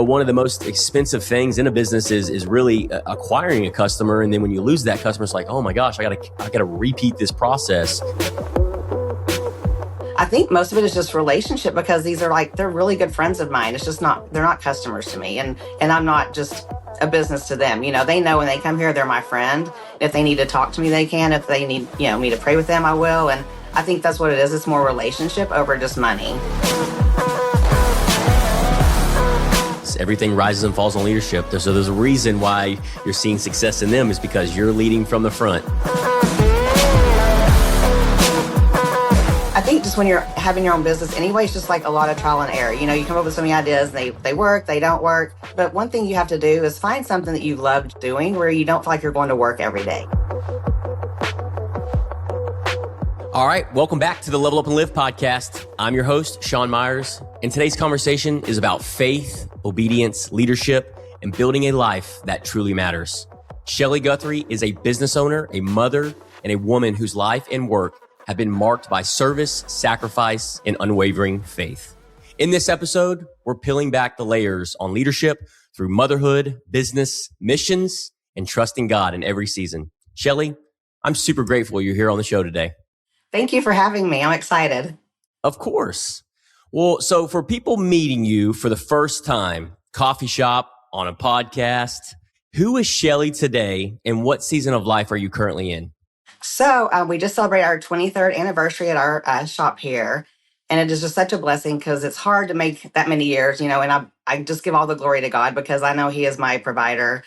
One of the most expensive things in a business is really acquiring a customer. And then when you lose that customer, it's like, oh my gosh, I gotta repeat this process. I think most of it is just relationship, because these are they're really good friends of mine. It's just they're not customers to me. And I'm not just a business to them. They know when they come here, they're my friend. If they need to talk to me, they can. If they need, me to pray with them, I will. And I think that's what it is. It's more relationship over just money. Everything rises and falls on leadership. So there's a reason why you're seeing success in them, is because you're leading from the front. I think just when you're having your own business anyway, it's just like a lot of trial and error. You come up with so many ideas, and they work, they don't work. But one thing you have to do is find something that you loved doing where you don't feel like you're going to work every day. All right, welcome back to the Level Up and Live podcast. I'm your host, Sean Meyers, and today's conversation is about faith, obedience, leadership, and building a life that truly matters. Shelley Guthrie is a business owner, a mother, and a woman whose life and work have been marked by service, sacrifice, and unwavering faith. In this episode, we're peeling back the layers on leadership through motherhood, business, missions, and trusting God in every season. Shelley, I'm super grateful you're here on the show today. Thank you for having me. I'm excited. Of course. Well, so for people meeting you for the first time, coffee shop, on a podcast, who is Shelley today, and what season of life are you currently in? So we just celebrated our 23rd anniversary at our shop here. And it is just such a blessing, because it's hard to make that many years, and I just give all the glory to God, because I know He is my provider.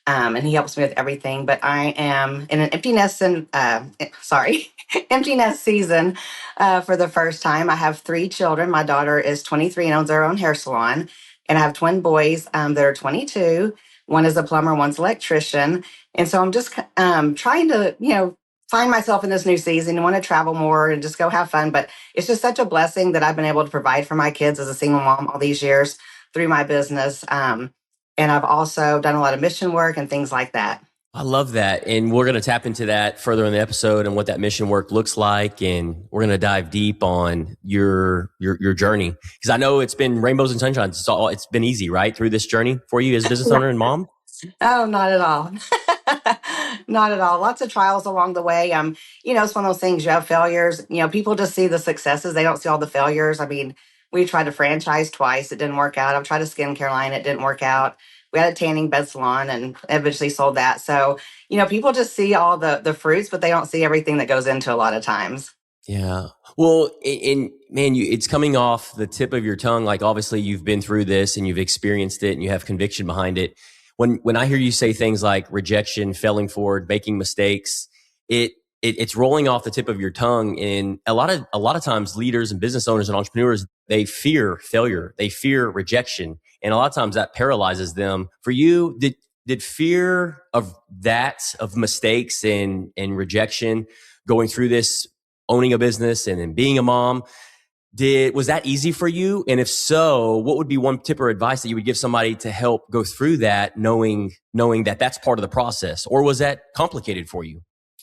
And He helps me with everything. But I am in an empty nest empty nest season for the first time. I have 3 children. My daughter is 23 and owns her own hair salon. And I have twin boys that are 22. One is a plumber, one's an electrician. And so I'm just trying to, find myself in this new season and want to travel more and just go have fun. But it's just such a blessing that I've been able to provide for my kids as a single mom all these years through my business. And I've also done a lot of mission work and things like that. I love that. And we're going to tap into that further in the episode and what that mission work looks like. And we're going to dive deep on your journey, because I know it's been rainbows and sunshine. It's been easy, right? Through this journey for you as a business owner and mom? Oh, not at all. Not at all. Lots of trials along the way. It's one of those things, you have failures. People just see the successes. They don't see all the failures. I mean, we tried to franchise twice. It didn't work out. I've tried a skincare line. It didn't work out. We had a tanning bed salon and eventually sold that. So, people just see all the fruits, but they don't see everything that goes into a lot of times. Yeah. Well, it's coming off the tip of your tongue. Like, obviously you've been through this and you've experienced it and you have conviction behind it. When I hear you say things like rejection, failing forward, making mistakes, it's rolling off the tip of your tongue. And a lot of times leaders and business owners and entrepreneurs, they fear failure. They fear rejection. And a lot of times that paralyzes them. For you, did fear of mistakes and rejection, going through this, owning a business and then being a mom, was that easy for you? And if so, what would be one tip or advice that you would give somebody to help go through that, knowing that that's part of the process? Or was that complicated for you?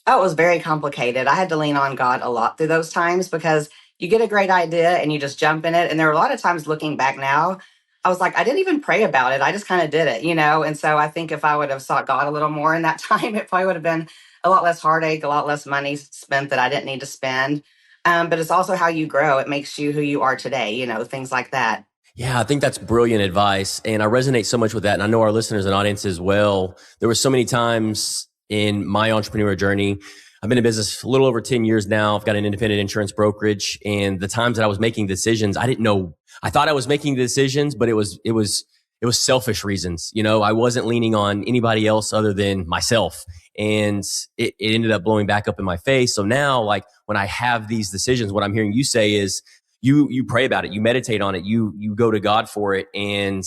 Oh, it was very complicated. I had to lean on God a lot through those times, because you get a great idea and you just jump in it. And there were a lot of times looking back now, I was like, I didn't even pray about it. I just kind of did it, And so I think if I would have sought God a little more in that time, it probably would have been a lot less heartache, a lot less money spent that I didn't need to spend. But it's also how you grow. It makes you who you are today, things like that. Yeah, I think that's brilliant advice. And I resonate so much with that. And I know our listeners and audience as well. There were so many times in my entrepreneurial journey. I've been in business a little over 10 years now. I've got an independent insurance brokerage. And the times that I was making decisions, I didn't know. I thought I was making decisions, but it was selfish reasons. I wasn't leaning on anybody else other than myself. And it ended up blowing back up in my face. So now, like, when I have these decisions, what I'm hearing you say is you pray about it, you meditate on it, you go to God for it. And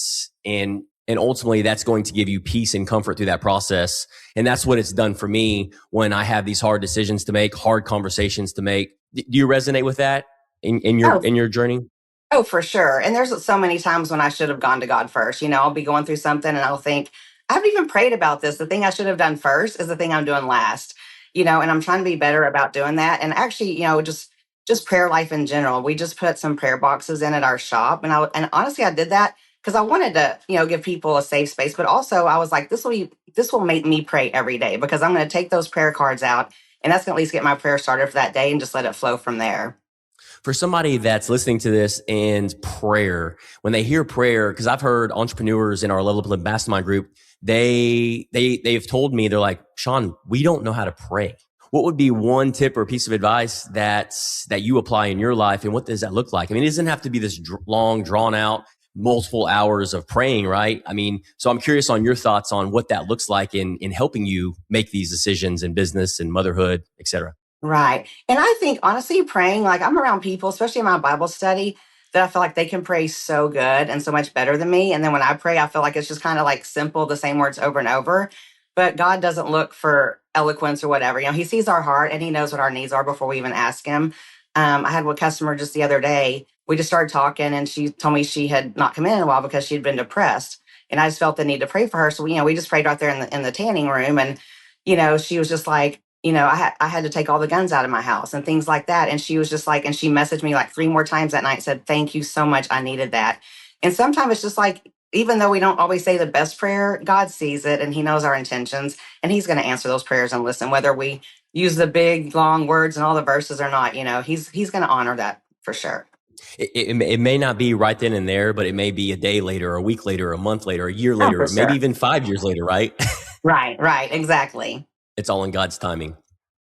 ultimately that's going to give you peace and comfort through that process. And that's what it's done for me when I have these hard decisions to make, hard conversations to make. Do you resonate with that in your journey? Oh, for sure. And there's so many times when I should have gone to God first. I'll be going through something and I'll think, I haven't even prayed about this. The thing I should have done first is the thing I'm doing last, and I'm trying to be better about doing that. And actually, just prayer life in general. We just put some prayer boxes in at our shop. And honestly, I did that because I wanted to, give people a safe space, but also I was like, this will make me pray every day because I'm going to take those prayer cards out and that's going to at least get my prayer started for that day and just let it flow from there. For somebody that's listening to this and prayer, when they hear prayer, because I've heard entrepreneurs in our Level Up Mastermind group, they've told me, they're like, Sean, we don't know how to pray. What would be one tip or piece of advice that you apply in your life, and what does that look like? I mean, it doesn't have to be this long, drawn out, multiple hours of praying, right? I mean, so I'm curious on your thoughts on what that looks like in helping you make these decisions in business and motherhood, et cetera. Right. And I think honestly, praying, like I'm around people, especially in my Bible study, that I feel like they can pray so good and so much better than me. And then when I pray, I feel like it's just kind of like simple, the same words over and over. But God doesn't look for eloquence or whatever. He sees our heart and he knows what our needs are before we even ask him. I had one customer just the other day. We just started talking and she told me she had not come in a while because she'd been depressed. And I just felt the need to pray for her. So, we just prayed right there in the tanning room. And, she was just like, I had to take all the guns out of my house and things like that. And she was just like, and she messaged me like 3 more times that night, said, thank you so much. I needed that. And sometimes it's just like, even though we don't always say the best prayer, God sees it and he knows our intentions and he's going to answer those prayers and listen, whether we use the big long words and all the verses or not, he's going to honor that for sure. It may not be right then and there, but it may be a day later, a week later, a month later, a year Oh, later, for maybe sure. even 5 years later, right? Right. Exactly. It's all in God's timing.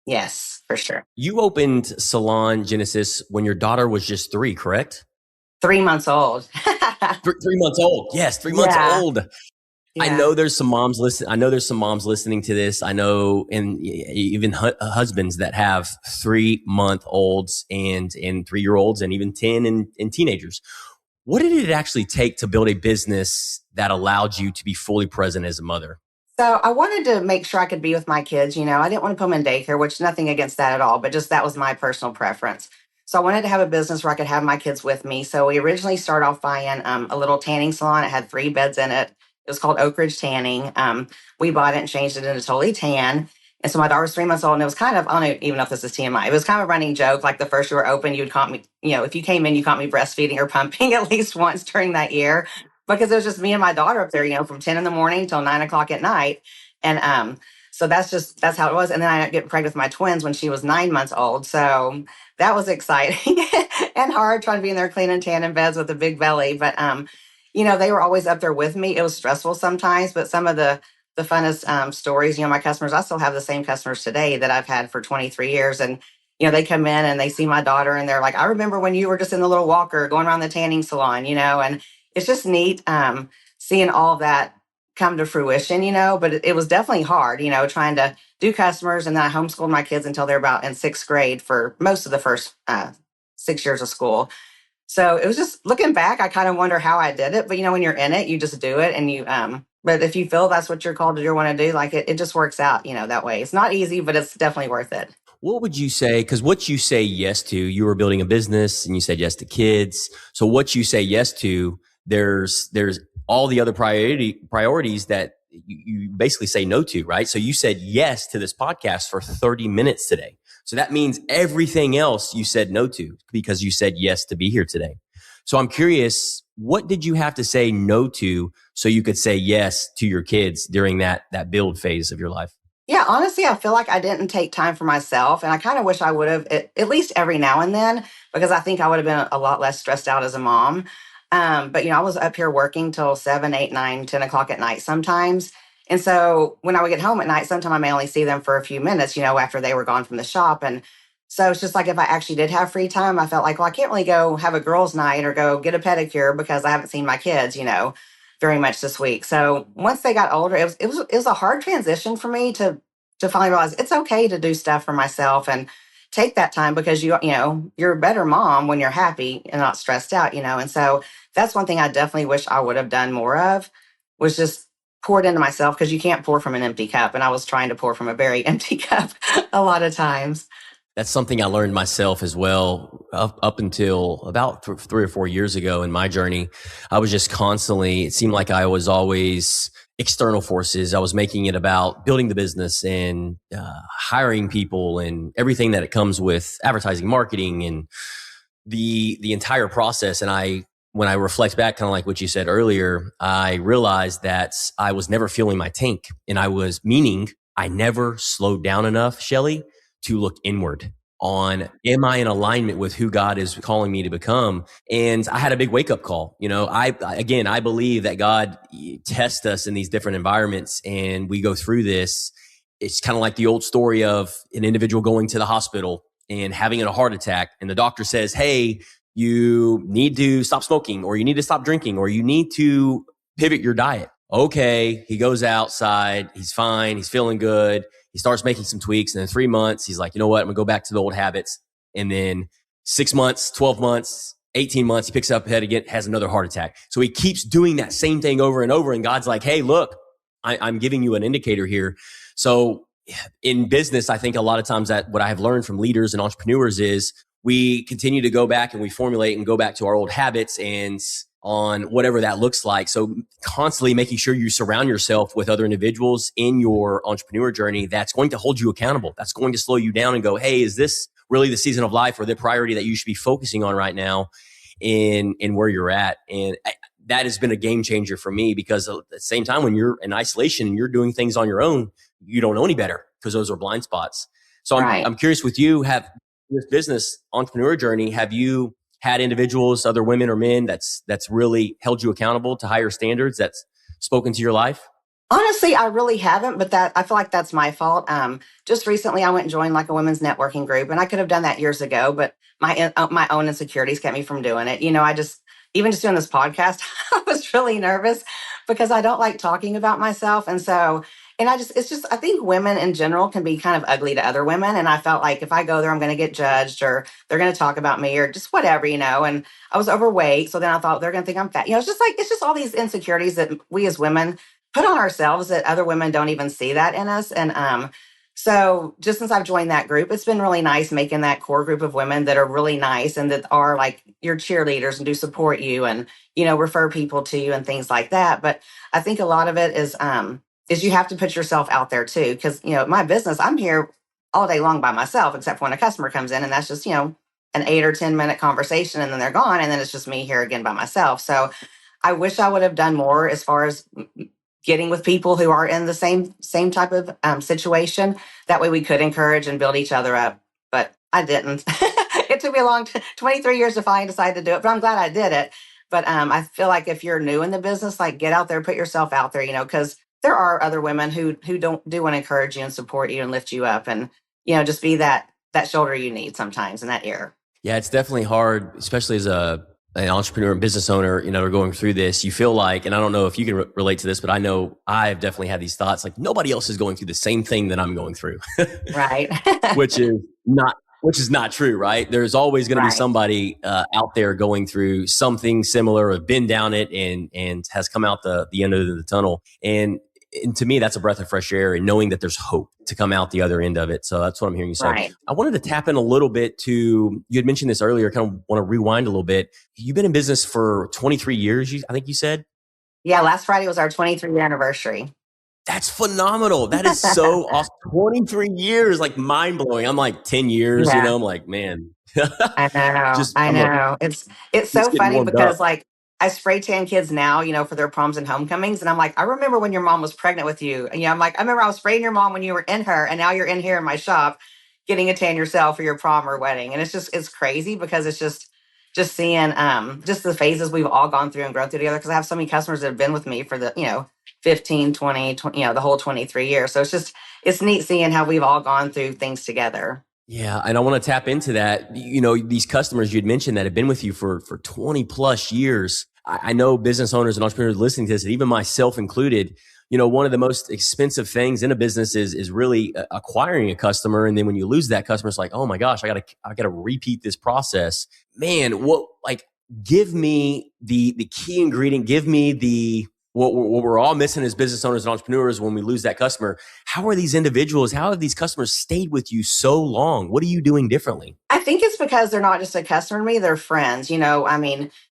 Yes, for sure. You opened Salon Genesis when your daughter was just 3, correct? 3 months old. 3 months old. Yes, 3 months Yeah. old. Yeah. I know there's some moms listening to this. I know, and even husbands that have 3-month-olds and 3-year-olds and even 10 and teenagers. What did it actually take to build a business that allowed you to be fully present as a mother? So I wanted to make sure I could be with my kids. I didn't want to put them in daycare, which nothing against that at all, but just that was my personal preference. So I wanted to have a business where I could have my kids with me. So we originally started off buying a little tanning salon. It had 3 beds in it. It was called Oak Ridge Tanning. We bought it and changed it into Totally Tan. And so my daughter was 3 months old, and it was kind of, I don't even know if this is TMI. It was kind of a running joke. Like the first year we were open, you'd caught me, if you came in, you caught me breastfeeding or pumping at least once during that year because it was just me and my daughter up there, from 10 in the morning till 9 o'clock at night. And so that's how it was. And then I get pregnant with my twins when she was 9 months old. So that was exciting and hard trying to be in there cleaning tanning beds with a big belly. But they were always up there with me. It was stressful sometimes, but some of the funnest stories, my customers, I still have the same customers today that I've had for 23 years. And they come in and they see my daughter and they're like, I remember when you were just in the little walker going around the tanning salon, and it's just neat seeing all that come to fruition, but it was definitely hard, trying to do customers. And then I homeschooled my kids until they're about in 6th grade for most of the first 6 years of school. So it was just looking back, I kind of wonder how I did it. But, when you're in it, you just do it. And but if you feel that's what you're called to do or want to do, like it just works out, that way. It's not easy, but it's definitely worth it. What would you say? Because what you say yes to, you were building a business and you said yes to kids. So what you say yes to, there's all the other priorities that you basically say no to, right? So you said yes to this podcast for 30 minutes today. So that means everything else you said no to because you said yes to be here today. So I'm curious, what did you have to say no to so you could say yes to your kids during that build phase of your life? Yeah, honestly, I feel like I didn't take time for myself. And I kind of wish I would have, at least every now and then, because I think I would have been a lot less stressed out as a mom. But, I was up here working till 7, 8, 9, 10 o'clock at night sometimes. And so when I would get home at night, sometimes I may only see them for a few minutes, after they were gone from the shop. And so it's just like if I actually did have free time, I felt like, well, I can't really go have a girls' night or go get a pedicure because I haven't seen my kids, very much this week. So once they got older, it was a hard transition for me to finally realize it's okay to do stuff for myself and take that time because you're a better mom when you're happy and not stressed out, And so that's one thing I definitely wish I would have done more of was just pour it into myself because you can't pour from an empty cup. And I was trying to pour from a very empty cup a lot of times. That's something I learned myself as well up until about 3 or 4 years ago in my journey. I was just constantly, it seemed like I was always external forces. I was making it about building the business and hiring people and everything that it comes with advertising, marketing, and the entire process. And I when I reflect back, kind of like what you said earlier, I realized that I was never feeling my tank. And meaning I never slowed down enough, Shelley, to look inward on, am I in alignment with who God is calling me to become? And I had a big wake up call. I believe that God tests us in these different environments and we go through this. It's kind of like the old story of an individual going to the hospital and having a heart attack. And the doctor says, hey, you need to stop smoking, or you need to stop drinking, or you need to pivot your diet. Okay. He goes outside. He's fine. He's feeling good. He starts making some tweaks. And in 3 months, he's like, you know what? I'm going to go back to the old habits. And then 6 months, 12 months, 18 months, he picks up head again, has another heart attack. So he keeps doing that same thing over and over. And God's like, hey, look, I'm giving you an indicator here. So in business, I think a lot of times that what I have learned from leaders and entrepreneurs is we continue to go back and we formulate and go back to our old habits and on whatever that looks like. So constantly making sure you surround yourself with other individuals in your entrepreneur journey that's going to hold you accountable. That's going to slow you down and go, hey, is this really the season of life or the priority that you should be focusing on right now in where you're at? And that has been a game changer for me, because at the same time, when you're in isolation and you're doing things on your own, you don't know any better because those are blind spots. So I'm curious with you, have this business entrepreneur journey, have you had individuals, other women or men, that's really held you accountable to higher standards, that's spoken to your life? Honestly, I really haven't, but that I feel like that's my fault. Just recently, I went and joined like a women's networking group, and I could have done that years ago, but my own insecurities kept me from doing it. I just even just doing this podcast, I was really nervous because I don't like talking about myself, and so. And I think women in general can be kind of ugly to other women. And I felt like if I go there, I'm going to get judged or they're going to talk about me or just whatever, And I was overweight. So then I thought they're going to think I'm fat. It's just all these insecurities that we as women put on ourselves that other women don't even see that in us. And so just since I've joined that group, it's been really nice making that core group of women that are really nice and that are like your cheerleaders and do support you and, refer people to you and things like that. But I think a lot of it is you have to put yourself out there too. Because, my business, I'm here all day long by myself, except for when a customer comes in and that's just, an 8 or 10 minute conversation and then they're gone. And then it's just me here again by myself. So I wish I would have done more as far as getting with people who are in the same type of situation. That way we could encourage and build each other up. But I didn't. It took me a long 23 years to finally decide to do it, but I'm glad I did it. But I feel like if you're new in the business, like get out there, put yourself out there, because there are other women who do want to encourage you and support you and lift you up and, just be that shoulder you need sometimes in that ear. Yeah, it's definitely hard, especially as an entrepreneur and business owner, are going through this. You feel like, and I don't know if you can relate to this, but I know I've definitely had these thoughts like nobody else is going through the same thing that I'm going through. Right. which is not true, right? There's always going to be somebody out there going through something similar, or been down it and has come out the end of the tunnel. And to me, that's a breath of fresh air, and knowing that there's hope to come out the other end of it. So that's what I'm hearing you say. Right. I wanted to tap in a little bit to, you had mentioned this earlier, kind of want to rewind a little bit. You've been in business for 23 years, I think you said? Yeah, last Friday was our 23-year anniversary. That's phenomenal. That is so awesome. 23 years, like mind blowing. I'm like 10 years, I'm like, man. I know. It's so funny because like I spray tan kids now, for their proms and homecomings. And I'm like, I remember when your mom was pregnant with you. And I'm like, I remember I was spraying your mom when you were in her. And now you're in here in my shop getting a tan yourself for your prom or wedding. And it's crazy because it's just seeing just the phases we've all gone through and grown through together. Because I have so many customers that have been with me for the, 15, 20, the whole 23 years. So it's neat seeing how we've all gone through things together. Yeah. And I want to tap into that. These customers you'd mentioned that have been with you for 20 plus years. I know business owners and entrepreneurs listening to this, and even myself included, one of the most expensive things in a business is really acquiring a customer. And then when you lose that customer, it's like, oh my gosh, I gotta repeat this process. Man, give me the key ingredient, give me what we're all missing as business owners and entrepreneurs when we lose that customer. How are these individuals, how have these customers stayed with you so long? What are you doing differently? I think it's because they're not just a customer to me, they're friends.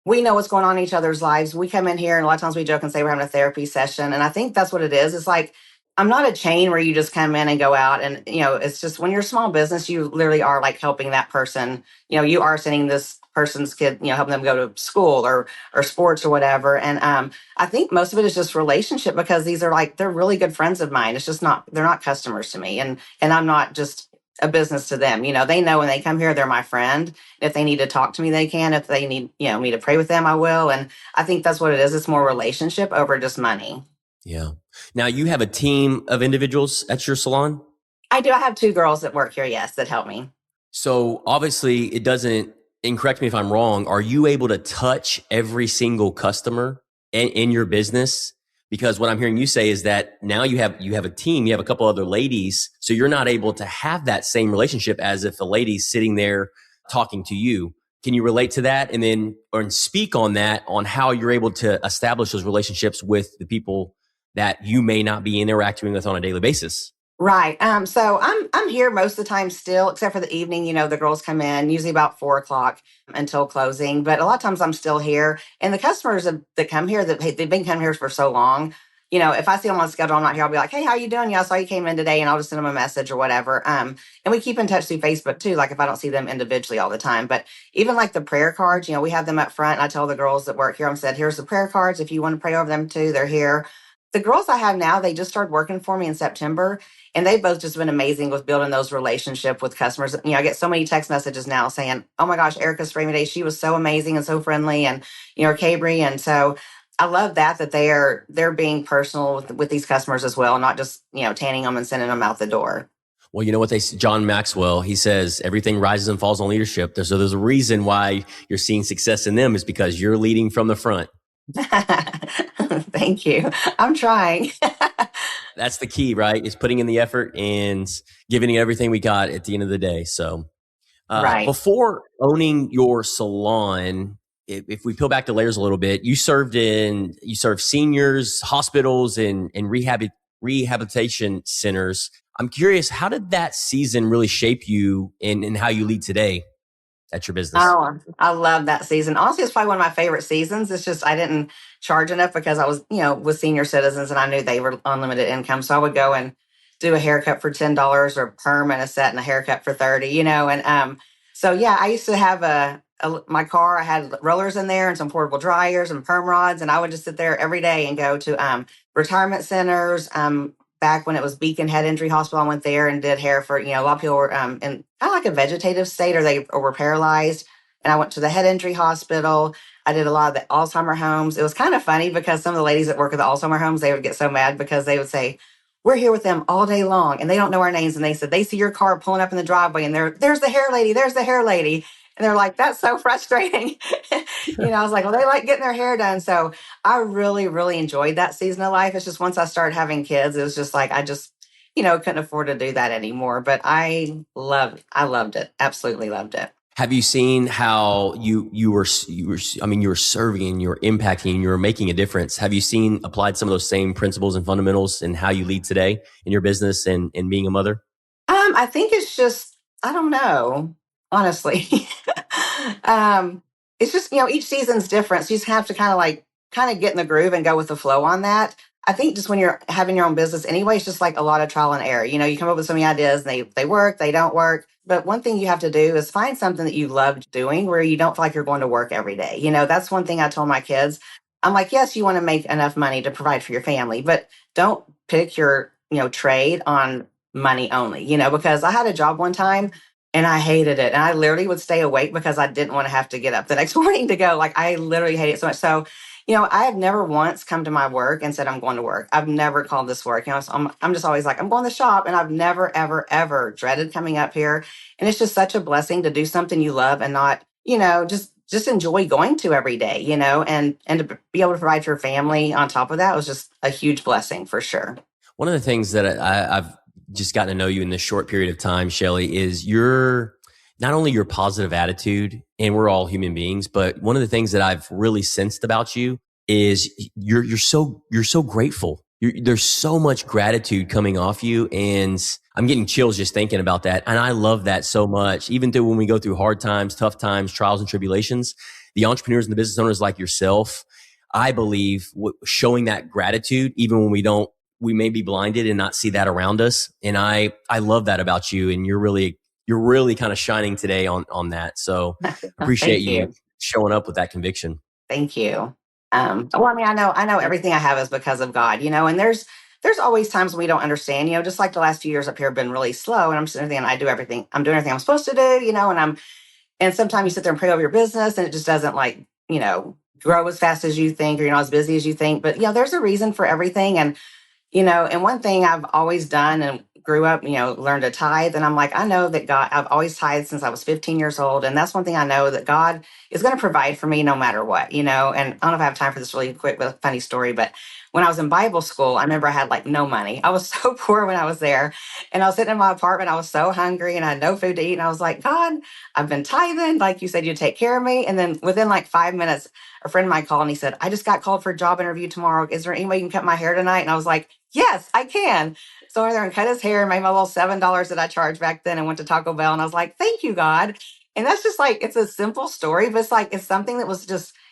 We know what's going on in each other's lives. We come in here and a lot of times we joke and say we're having a therapy session. And I think that's what it is. It's like I'm not a chain where you just come in and go out, and it's just when you're a small business, you literally are like helping that person. You are sending this person's kid, helping them go to school or sports or whatever. And I think most of it is just relationship, because these are like, they're really good friends of mine. It's just not, they're not customers to me, and I'm not just a business to them. They know when they come here, they're my friend. If they need to talk to me, they can. If they need me to pray with them, I will. And I think that's what it is. It's more relationship over just money. Yeah. Now you have a team of individuals at your salon. I do. I have two girls that work here, yes, that help me. So obviously it doesn't, and correct me if I'm wrong, are you able to touch every single customer in your business? Because what I'm hearing you say is that now you have a team, you have a couple other ladies, so you're not able to have that same relationship as if a lady's sitting there talking to you. Can you relate to that, and then or speak on that, on how you're able to establish those relationships with the people that you may not be interacting with on a daily basis? Right. So I'm here most of the time still, except for the evening. The girls come in usually about 4 o'clock until closing. But a lot of times I'm still here, and the customers that come here, they've been coming here for so long. If I see them on schedule, I'm not here. I'll be like, "Hey, how you doing? Yeah, I saw you came in today," and I'll just send them a message or whatever. And we keep in touch through Facebook too. Like if I don't see them individually all the time, but even like the prayer cards, we have them up front. And I tell the girls that work here, I said, "Here's the prayer cards. If you want to pray over them too, they're here." The girls I have now, they just started working for me in September, and they've both just been amazing with building those relationships with customers. I get so many text messages now saying, "Oh my gosh, Erica's framing today. She was so amazing and so friendly," and or Cabri. And so I love that they're being personal with these customers as well, not just tanning them and sending them out the door. Well, you know what John Maxwell, he says everything rises and falls on leadership. So there's a reason why you're seeing success in them, is because you're leading from the front. Thank you. I'm trying. That's the key, right? Is putting in the effort and giving it everything we got at the end of the day. So Right. before owning your salon, if we peel back the layers a little bit, you served seniors, hospitals, and rehabilitation centers. I'm curious, how did that season really shape you in how you lead today at your business? Oh, I love that season. Honestly, it's probably one of my favorite seasons. It's just I didn't charge enough because I was, with senior citizens, and I knew they were unlimited income. So I would go and do a haircut for $10, or perm and a set and a haircut for 30, and so yeah, I used to have my car. I had rollers in there and some portable dryers and perm rods, and I would just sit there every day and go to retirement centers. Back when it was Beacon Head Injury Hospital, I went there and did hair for, a lot of people were in kind of like a vegetative state, or were paralyzed. And I went to the head injury hospital. I did a lot of the Alzheimer homes. It was kind of funny because some of the ladies that work at the Alzheimer homes, they would get so mad because they would say, "We're here with them all day long and they don't know our names." And they said, they see your car pulling up in the driveway and there's the hair lady, there's the hair lady. And they're like, "That's so frustrating." I was like, well, they like getting their hair done. So I really, really enjoyed that season of life. It's just once I started having kids, it was just like, I just, couldn't afford to do that anymore. But I loved it. Absolutely loved it. Have you seen how you were I mean, you were serving and you were impacting and you were making a difference? Have you seen applied some of those same principles and fundamentals in how you lead today in your business and being a mother? I think it's just, I don't know, honestly. um, it's just, each season's different. So you just have to kind of get in the groove and go with the flow on that. I think just when you're having your own business anyway, it's just like a lot of trial and error. You come up with so many ideas and they work, they don't work. But one thing you have to do is find something that you love doing where you don't feel like you're going to work every day. That's one thing I told my kids. I'm like, yes, you want to make enough money to provide for your family, but don't pick your, trade on money only, because I had a job one time and I hated it. And I literally would stay awake because I didn't want to have to get up the next morning to go. Like I literally hate it so much. So, I have never once come to my work and said, "I'm going to work." I've never called this work. So I'm just always like, "I'm going to the shop." And I've never, ever, ever dreaded coming up here. And it's just such a blessing to do something you love and not, just enjoy going to every day, and to be able to provide for your family on top of that was just a huge blessing for sure. One of the things that I've just gotten to know you in this short period of time, Shelley, is not only your positive attitude, and we're all human beings, but one of the things that I've really sensed about you is you're so grateful. There's so much gratitude coming off you, and I'm getting chills just thinking about that. And I love that so much. Even though when we go through hard times, tough times, trials and tribulations, the entrepreneurs and the business owners like yourself, I believe showing that gratitude, even when we don't we may be blinded and not see that around us. And I love that about you. And you're really kind of shining today on that. So appreciate Thank you you. showing up with that conviction. Thank you. Well, I mean, I know everything I have is because of God, and there's always times when we don't understand, just like the last few years up here have been really slow. And I'm sitting there thinking, I'm doing everything I'm supposed to do, and sometimes you sit there and pray over your business and it just doesn't grow as fast as you think, or you're not as busy as you think. But, there's a reason for everything. And one thing I've always done and grew up, learned to tithe. And I'm like, I know that God, I've always tithed since I was 15 years old. And that's one thing I know, that God is going to provide for me no matter what, And I don't know if I have time for this really quick, but funny story. But when I was in Bible school, I remember I had no money. I was so poor when I was there. And I was sitting in my apartment. I was so hungry and I had no food to eat. And I was like, God, I've been tithing. Like you said, you'd take care of me. And then within 5 minutes, a friend of mine called and he said, I just got called for a job interview tomorrow. Is there any way you can cut my hair tonight? And I was like, yes, I can. So I went there and cut his hair and made my little $7 that I charged back then and went to Taco Bell. And I was like, thank you, God. And that's just it's a simple story, but it's something that was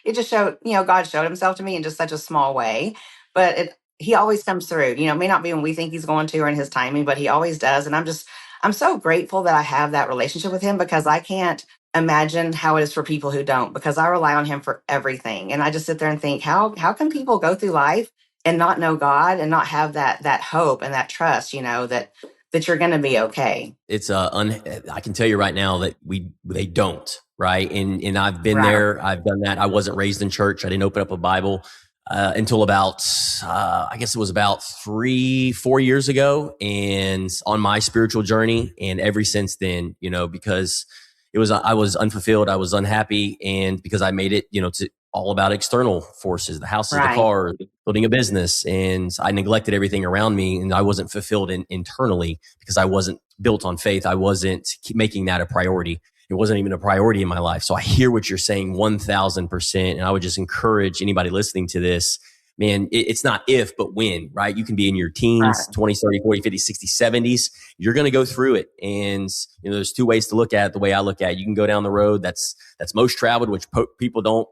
it just showed, God showed himself to me in just such a small way. But he always comes through, it may not be when we think he's going to or in his timing, but he always does. And I'm so grateful that I have that relationship with him, because I can't imagine how it is for people who don't, because I rely on him for everything. And I just sit there and think, how can people go through life and not know God and not have that hope and that trust, that you're going to be okay. It's I can tell you right now that they don't, right? And I've been Right. there. I've done that. I wasn't raised in church. I didn't open up a Bible until about I guess it was about 3-4 years ago, and on my spiritual journey. And ever since then, because I was unfulfilled, I was unhappy, and because I made it, to all about external forces, the houses, the Right. cars, building a business, and I neglected everything around me, and I wasn't fulfilled internally because I wasn't built on faith. I wasn't making that a priority. It wasn't even a priority in my life. So I hear what you're saying 1000%. And I would just encourage anybody listening to this, man, it's not if, but when, right? You can be in your teens, Right. 20s, 30s, 40s, 50s, 60s, 70s. You're going to go through it. And, there's two ways to look at it. The way I look at it, you can go down the road that's most traveled, which people don't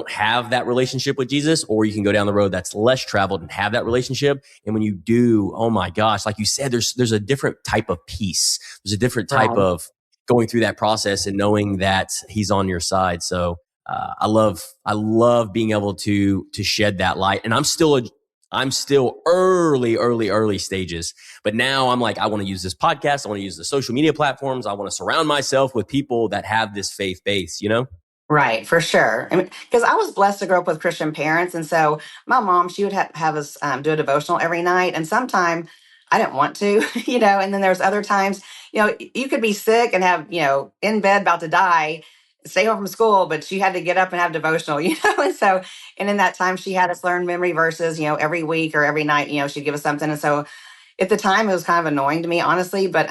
have that relationship with Jesus, or you can go down the road that's less traveled and have that relationship. And when you do, oh my gosh, like you said, there's a different type of peace. There's a different type Right. of going through that process and knowing that he's on your side. So I love being able to shed that light. And I'm still early stages, but now I'm like, I want to use this podcast. I want to use the social media platforms. I want to surround myself with people that have this faith base, Right, for sure. Because I was blessed to grow up with Christian parents, and so my mom, she would have us do a devotional every night, and sometime I didn't want to, And then there's other times, you could be sick and have, in bed about to die, stay home from school, but you had to get up and have devotional, And so, and in that time, she had us learn memory verses, every week or every night, she'd give us something, and so at the time it was kind of annoying to me, honestly, but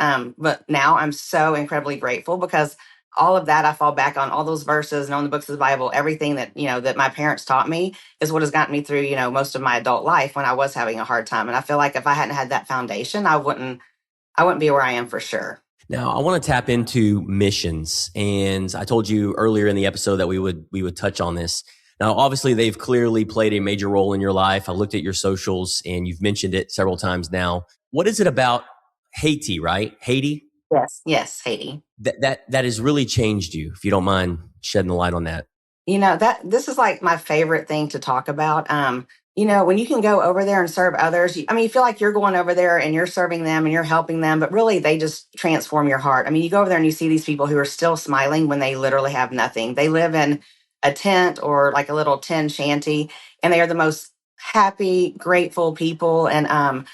now I'm so incredibly grateful, because all of that I fall back on, all those verses and on the books of the Bible, everything that that my parents taught me is what has gotten me through most of my adult life when I was having a hard time. And I feel like if I hadn't had that foundation, I wouldn't be where I am, for sure. Now, I want to tap into missions, and I told you earlier in the episode that we would touch on this. Now, obviously, they've clearly played a major role in your life. I looked at your socials, and you've mentioned it several times now. What is it about Haiti, right? Haiti, Yes, Haiti. that has really changed you? If you don't mind shedding the light on that. That this is my favorite thing to talk about. When you can go over there and serve others, you feel like you're going over there and you're serving them and you're helping them, but really they just transform your heart. You go over there and you see these people who are still smiling when they literally have nothing. They live in a tent or like a little tin shanty, and they are the most happy, grateful people. And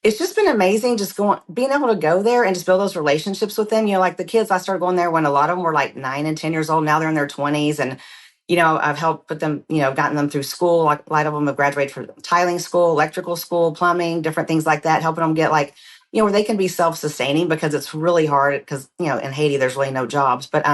it's just been amazing just being able to go there and just build those relationships with them. Like the kids, I started going there when a lot of them were like 9 and 10 years old. Now they're in their 20s. And, I've helped put them, gotten them through school. Like a lot of them have graduated from tiling school, electrical school, plumbing, different things like that, helping them get where they can be self-sustaining, because it's really hard because, in Haiti, there's really no jobs. But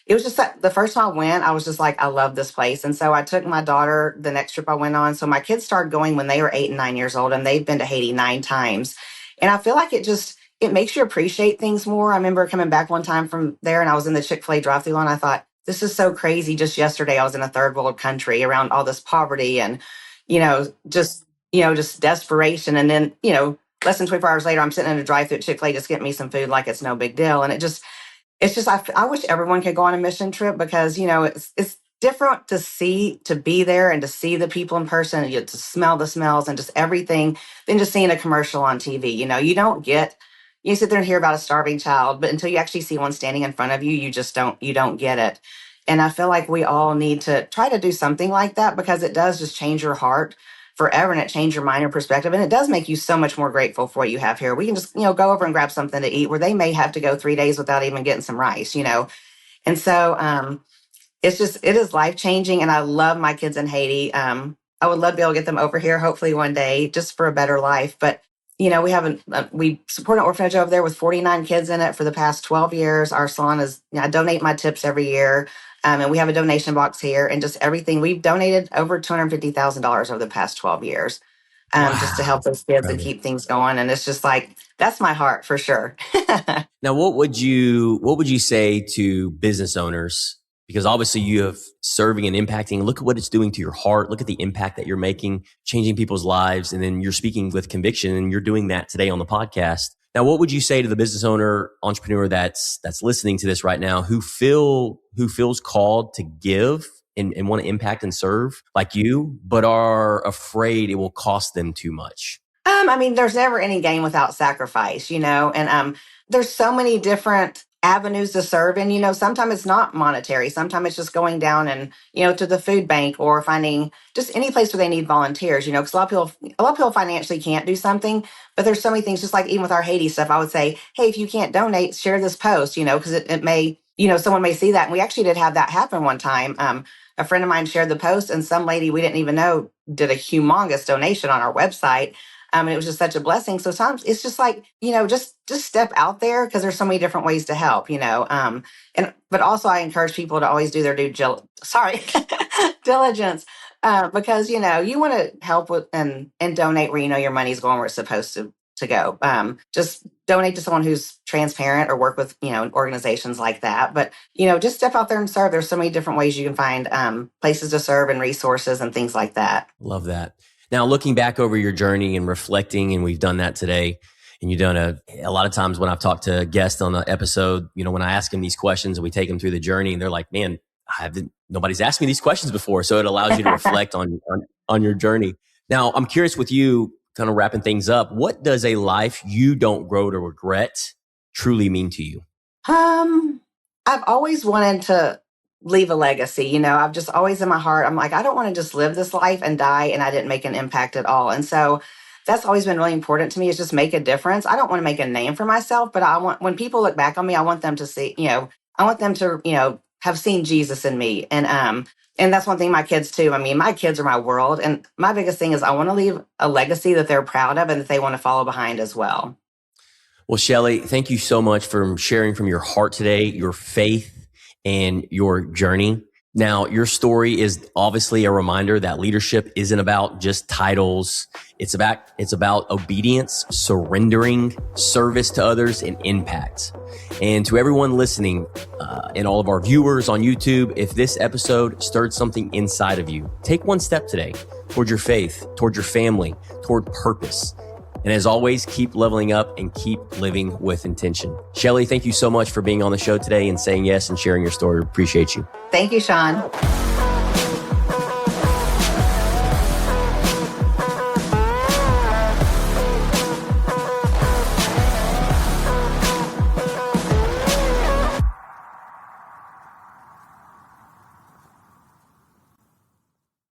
it was just that the first time I went, I was just like, I love this place. And so I took my daughter the next trip I went on. So my kids started going when they were 8 and 9 years old, and they've been to Haiti 9 times. And I feel like it makes you appreciate things more. I remember coming back one time from there, and I was in the Chick-fil-A drive-thru line. I thought, this is so crazy. Just yesterday, I was in a third world country around all this poverty and, just just desperation. And then, less than 24 hours later, I'm sitting in a drive-thru at Chick-fil-A just getting me some food like it's no big deal. And it's just, I wish everyone could go on a mission trip because, it's different to be there and to see the people in person, and to smell the smells and just everything than just seeing a commercial on TV. You sit there and hear about a starving child, but until you actually see one standing in front of you, you don't get it. And I feel like we all need to try to do something like that because it does just change your heart forever, and it changes your mind and perspective. And it does make you so much more grateful for what you have here. We can just, go over and grab something to eat where they may have to go 3 days without even getting some rice. And so, it is life changing. And I love my kids in Haiti. I would love to be able to get them over here, hopefully one day, just for a better life. But, we support an orphanage over there with 49 kids in it for the past 12 years. Our salon I donate my tips every year. And we have a donation box here, and just everything. We've donated over $250,000 over the past 12 years, just to help those kids and keep things going. And it's just like, that's my heart for sure. Now, what would you say to business owners? Because obviously you have serving and impacting. Look at what it's doing to your heart. Look at the impact that you're making, changing people's lives. And then you're speaking with conviction, and you're doing that today on the podcast. Now, what would you say to the business owner, entrepreneur that's listening to this right now, who feels called to give and want to impact and serve like you, but are afraid it will cost them too much? There's never any gain without sacrifice, and there's so many different avenues to serve. And, sometimes it's not monetary. Sometimes it's just going down and, to the food bank or finding just any place where they need volunteers, because a lot of people financially can't do something, but there's so many things, just like even with our Haiti stuff, I would say, hey, if you can't donate, share this post, because it may, someone may see that. And we actually did have that happen one time. A friend of mine shared the post, and some lady we didn't even know did a humongous donation on our website. And it was just such a blessing. So sometimes it's just like, just step out there, because there's so many different ways to help, but also I encourage people to always do their diligence, because, you want to help with and donate where, your money's going where it's supposed to go. Just donate to someone who's transparent, or work with, organizations like that. But, just step out there and serve. There's so many different ways you can find places to serve and resources and things like that. Love that. Now, looking back over your journey and reflecting, and we've done that today, and you've done a lot of times when I've talked to guests on the episode, when I ask them these questions and we take them through the journey, and they're like, man, nobody's asked me these questions before. So it allows you to reflect on your journey. Now, I'm curious with you, kind of wrapping things up, what does a life you don't grow to regret truly mean to you? I've always wanted to leave a legacy. I've just always in my heart, I'm like, I don't want to just live this life and die and I didn't make an impact at all. And so that's always been really important to me, is just make a difference. I don't want to make a name for myself, but when people look back on me, I want them to see, I want them to, have seen Jesus in me. And that's one thing my kids too. My kids are my world. And my biggest thing is I want to leave a legacy that they're proud of and that they want to follow behind as well. Well, Shelley, thank you so much for sharing from your heart today, your faith, and your journey. Now, your story is obviously a reminder that leadership isn't about just titles. It's about obedience, surrendering, service to others, and impact. And to everyone listening, and all of our viewers on YouTube, if this episode stirred something inside of you, take one step today toward your faith, toward your family, toward purpose. And as always, keep leveling up and keep living with intention. Shelley, thank you so much for being on the show today and saying yes and sharing your story. Appreciate you. Thank you, Sean.